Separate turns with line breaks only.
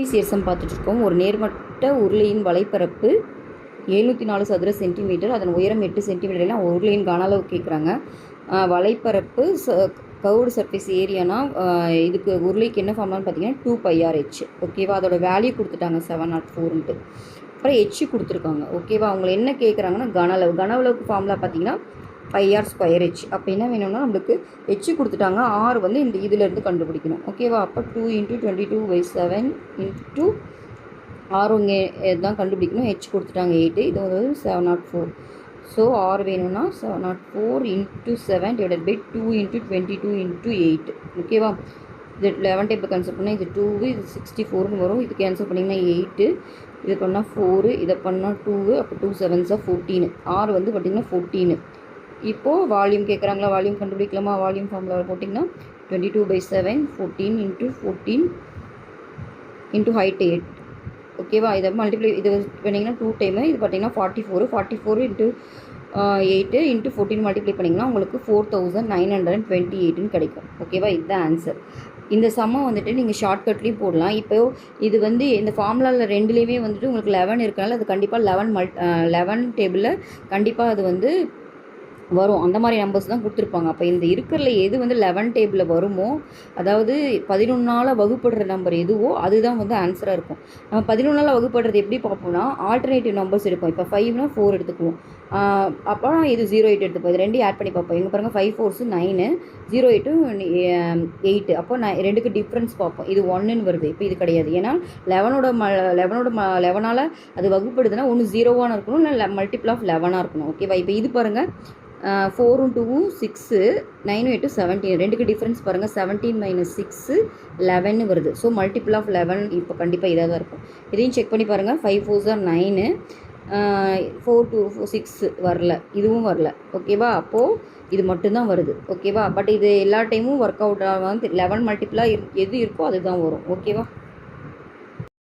சீர்சம் பார்த்துட்ருக்கோம். ஒரு நேர்மட்ட உருளையின் வலைப்பரப்பு 704 சதுர சென்டிமீட்டர், அதன் உயரம் 8 சென்டிமீட்டர். எல்லாம் உருளையின் கன அளவு கேட்குறாங்க. வலைப்பரப்பு கர்வ்டு சர்ஃபேஸ் ஏரியானா இதுக்கு உருளைக்கு என்ன ஃபார்ம்லான்னு பார்த்தீங்கன்னா 2πRh. ஓகேவா, அதோட வேல்யூ கொடுத்துட்டாங்க 704. அப்புறம் ஹெச் கொடுத்துருக்காங்க. ஓகேவா, அவங்க என்ன கேட்குறாங்கன்னா கன அளவுக்கு ஃபார்முலா பார்த்தீங்கன்னா 5r²h. அப்போ என்ன வேணும்னா நம்மளுக்கு ஹெச் கொடுத்துட்டாங்க, ஆர் வந்து இந்த இதிலேருந்து கண்டுபிடிக்கணும். ஓகேவா, அப்போ 2 × 22/7 × ஆர் இங்கே தான் கண்டுபிடிக்கணும். ஹெச் கொடுத்துட்டாங்க 8, இது வந்து 704. ஸோ ஆர் வேணும்னா 704 × 7 / 2 × 22 × 8. ஓகேவா, இது 11 டேபிள் கேன்சல் பண்ணால் இது 2, இது 64ன்னு வரும். இது கேன்சல் பண்ணிங்கன்னா 8, இது பண்ணால் 4, இதை பண்ணால் 2, அப்போ 2 7s 14. ஆர் வந்து பார்த்திங்கன்னா 14. இப்போது வால்யூம் கேட்குறாங்களா, வால்யூம் கண்டுபிடிக்கலாமா? வால்யூம் ஃபார்முலா போட்டிங்கன்னா 22/7 14 × 14 × height 8. ஓகேவா, இதை மல்டிப்ளை இது பண்ணிங்கன்னா 2 டைமு, இது பார்த்தீங்கன்னா 44 × 8 × 14 மல்டிப்ளை பண்ணிங்கன்னா உங்களுக்கு 4928ன்னு கிடைக்கும். ஓகேவா, இதுதான் ஆன்சர். இந்த சம்மை வந்துட்டு நீங்கள் ஷார்ட்கட்லேயும் போடலாம். இப்போ இது வந்து இந்த ஃபார்முலாவில் ரெண்டுலேயுமே வந்துட்டு உங்களுக்கு 11 இருக்கனால அது கண்டிப்பாக 11 டேபிளில் கண்டிப்பாக அது வந்து வரும். அந்த மாதிரி நம்பர்ஸ் தான் கொடுத்துருப்பாங்க. அப்போ இந்த இருக்கிறதுல எது வந்து 11 டேபிளில் வருமோ, அதாவது 11ஆல் வகுப்படுற நம்பர் எதுவோ அதுதான் வந்து ஆன்சராக இருக்கும். நம்ம 11ஆல் வகுப்படுறது எப்படி பார்ப்போம்னா ஆல்டர்னேட்டிவ் நம்பர்ஸ் எடுப்போம். இப்போ 5னா 4 எடுத்துக்குவோம். அப்போ இது 08 எடுத்துப்போம். இது ரெண்டையும் ஆட் பண்ணி பார்ப்போம். இங்கே பாருங்கள் 5 4s 9, 08 8. அப்போ நான் ரெண்டுக்கு டிஃப்ரென்ஸ் பார்ப்போம். இது 1ன்னு வருது. இப்போ இது கிடையாது. ஏன்னா 11ஆல் அது வகுப்படுதுன்னா ஒன்று 0வான இருக்கணும், இல்லை மல்டிபிள் ஆஃப் 11ஆக இருக்கணும். ஓகேவா, இப்போ இது பாருங்கள் 4 × 2 6, 9 8 17. ரெண்டுக்கு டிஃப்ரென்ஸ் பாருங்கள். 17 - 6 11 வருது. ஸோ மல்டிபிள் ஆஃப் 11 இப்போ கண்டிப்பாக இதாக தான் இருக்கும். இதையும் செக் பண்ணி பாருங்கள். 5 4s 9, 4 2 6 வரல, இதுவும் வரல. ஓகேவா, அப்போது இது மட்டும்தான் வருது. ஓகேவா, பட் இது எல்லா டைமும் ஒர்க் அவுட் ஆகாது. 11 மல்டிபிளாக எது இருக்கோ அதுதான் வரும். ஓகேவா.